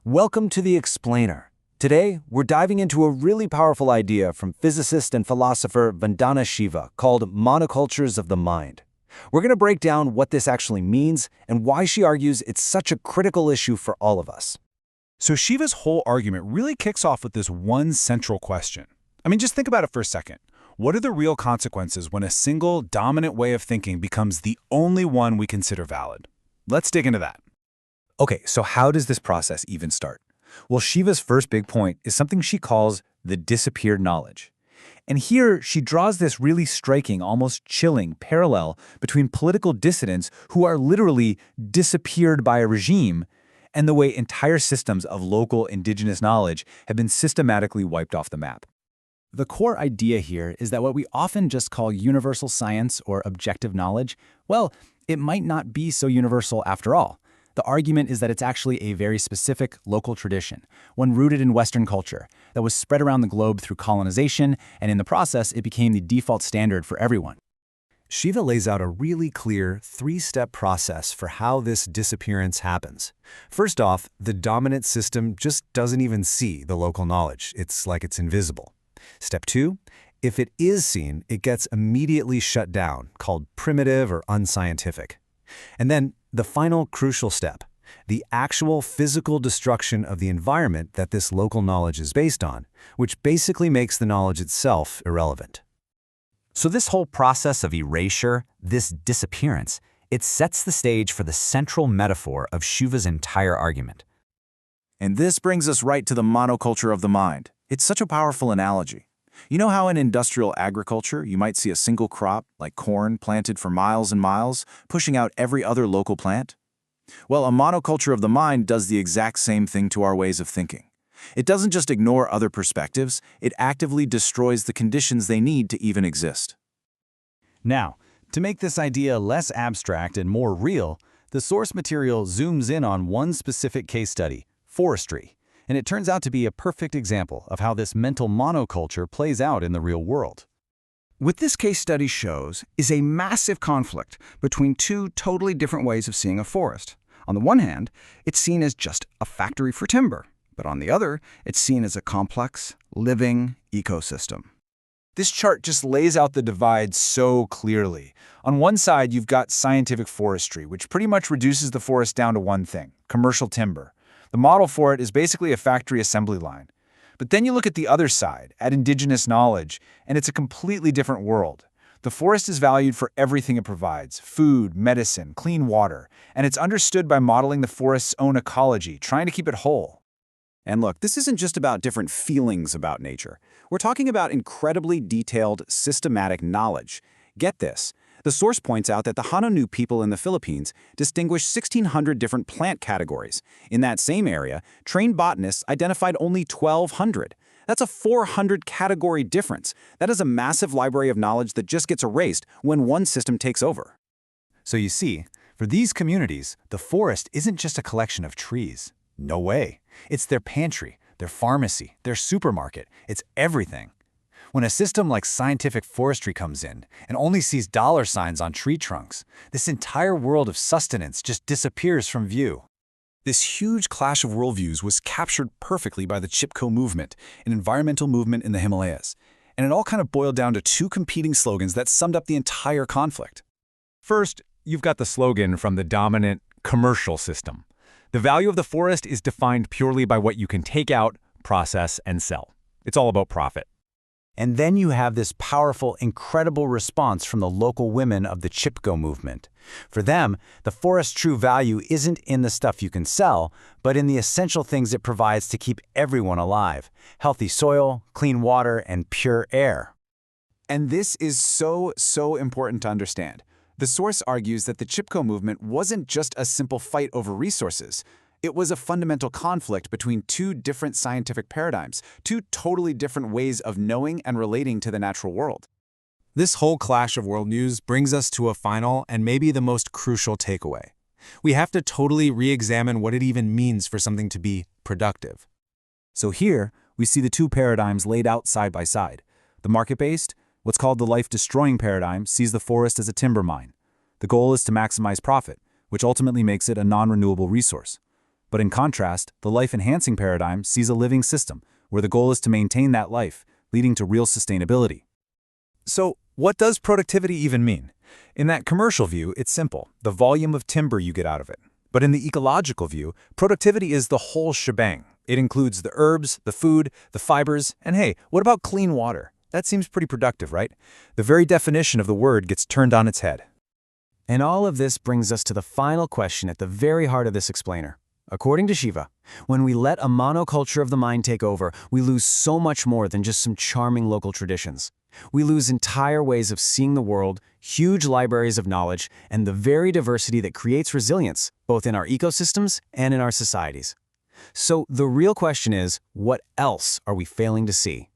Welcome to The Explainer. Today, we're diving into a really powerful idea from physicist and philosopher Vandana Shiva called monocultures of the mind. We're going to break down what this actually means and why she argues it's such a critical issue for all of us. So Shiva's whole argument really kicks off with this one central question. Just think about it for a second. What are the real consequences when a single dominant way of thinking becomes the only one we consider valid? Let's dig into that. Okay, so how does this process even start? Well, Shiva's first big point is something she calls the disappeared knowledge. And here she draws this really striking, almost chilling parallel between political dissidents who are literally disappeared by a regime and the way entire systems of local indigenous knowledge have been systematically wiped off the map. The core idea here is that what we often just call universal science or objective knowledge, well, it might not be so universal after all. The argument is that it's actually a very specific local tradition, one rooted in Western culture, that was spread around the globe through colonization, and in the process, it became the default standard for everyone. Shiva lays out a really clear three-step process for how this disappearance happens. First off, the dominant system just doesn't even see the local knowledge. It's like it's invisible. Step 2, if it is seen, it gets immediately shut down, called primitive or unscientific. And then the final crucial step, the actual physical destruction of the environment that this local knowledge is based on, which basically makes the knowledge itself irrelevant. So this whole process of erasure, this disappearance, it sets the stage for the central metaphor of Shiva's entire argument. And this brings us right to the monoculture of the mind. It's such a powerful analogy. You know how in industrial agriculture you might see a single crop, like corn, planted for miles and miles, pushing out every other local plant? Well, a monoculture of the mind does the exact same thing to our ways of thinking. It doesn't just ignore other perspectives, it actively destroys the conditions they need to even exist. Now, to make this idea less abstract and more real, the source material zooms in on one specific case study, forestry. And it turns out to be a perfect example of how this mental monoculture plays out in the real world. What this case study shows is a massive conflict between two totally different ways of seeing a forest. On the one hand, it's seen as just a factory for timber, but on the other, it's seen as a complex, living ecosystem. This chart just lays out the divide so clearly. On one side, you've got scientific forestry, which pretty much reduces the forest down to one thing, commercial timber. The model for it is basically a factory assembly line. But then you look at the other side, at indigenous knowledge, and it's a completely different world. The forest is valued for everything it provides, food, medicine, clean water, and it's understood by modeling the forest's own ecology, trying to keep it whole. And look, this isn't just about different feelings about nature. We're talking about incredibly detailed, systematic knowledge. Get this. The source points out that the Hanunoo people in the Philippines distinguish 1,600 different plant categories. In that same area, trained botanists identified only 1,200. That's a 400-category difference. That is a massive library of knowledge that just gets erased when one system takes over. So you see, for these communities, the forest isn't just a collection of trees. No way. It's their pantry, their pharmacy, their supermarket. It's everything. When a system like scientific forestry comes in and only sees dollar signs on tree trunks, this entire world of sustenance just disappears from view. This huge clash of worldviews was captured perfectly by the Chipko movement, an environmental movement in the Himalayas. And it all kind of boiled down to two competing slogans that summed up the entire conflict. First, you've got the slogan from the dominant commercial system. The value of the forest is defined purely by what you can take out, process, and sell. It's all about profit. And then you have this powerful, incredible response from the local women of the Chipko movement. For them, the forest's true value isn't in the stuff you can sell, but in the essential things it provides to keep everyone alive: healthy soil, clean water, and pure air. And this is so important to understand. The source argues that the Chipko movement wasn't just a simple fight over resources. It was a fundamental conflict between two different scientific paradigms, two totally different ways of knowing and relating to the natural world. This whole clash of worldviews brings us to a final and maybe the most crucial takeaway. We have to totally re-examine what it even means for something to be productive. So here, we see the two paradigms laid out side by side. The market-based, what's called the life-destroying paradigm, sees the forest as a timber mine. The goal is to maximize profit, which ultimately makes it a non-renewable resource. But in contrast, the life-enhancing paradigm sees a living system, where the goal is to maintain that life, leading to real sustainability. So, what does productivity even mean? In that commercial view, it's simple, the volume of timber you get out of it. But in the ecological view, productivity is the whole shebang. It includes the herbs, the food, the fibers, and hey, what about clean water? That seems pretty productive, right? The very definition of the word gets turned on its head. And all of this brings us to the final question at the very heart of this explainer. According to Shiva, when we let a monoculture of the mind take over, we lose so much more than just some charming local traditions. We lose entire ways of seeing the world, huge libraries of knowledge, and the very diversity that creates resilience, both in our ecosystems and in our societies. So the real question is, what else are we failing to see?